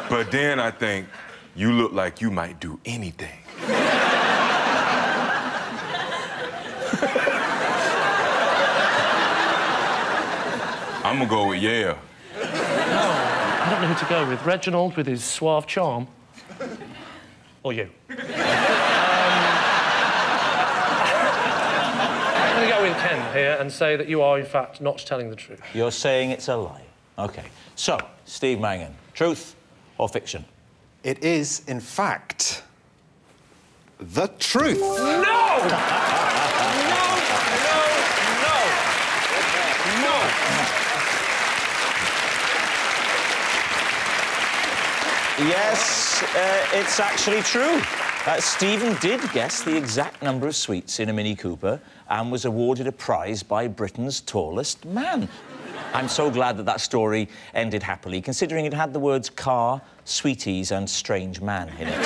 But then I think, you look like you might do anything. I'm gonna go with yeah. I don't know who to go with. Reginald with his suave charm. Or you. I'm going to go with Ken here and say that you are, in fact, not telling the truth. You're saying it's a lie. OK. So, Steve Mangan, truth or fiction? It is, in fact, the truth. No! Yes, it's actually true. Stephen did guess the exact number of sweets in a Mini Cooper and was awarded a prize by Britain's tallest man. I'm so glad that story ended happily, considering it had the words car, sweeties and strange man in it.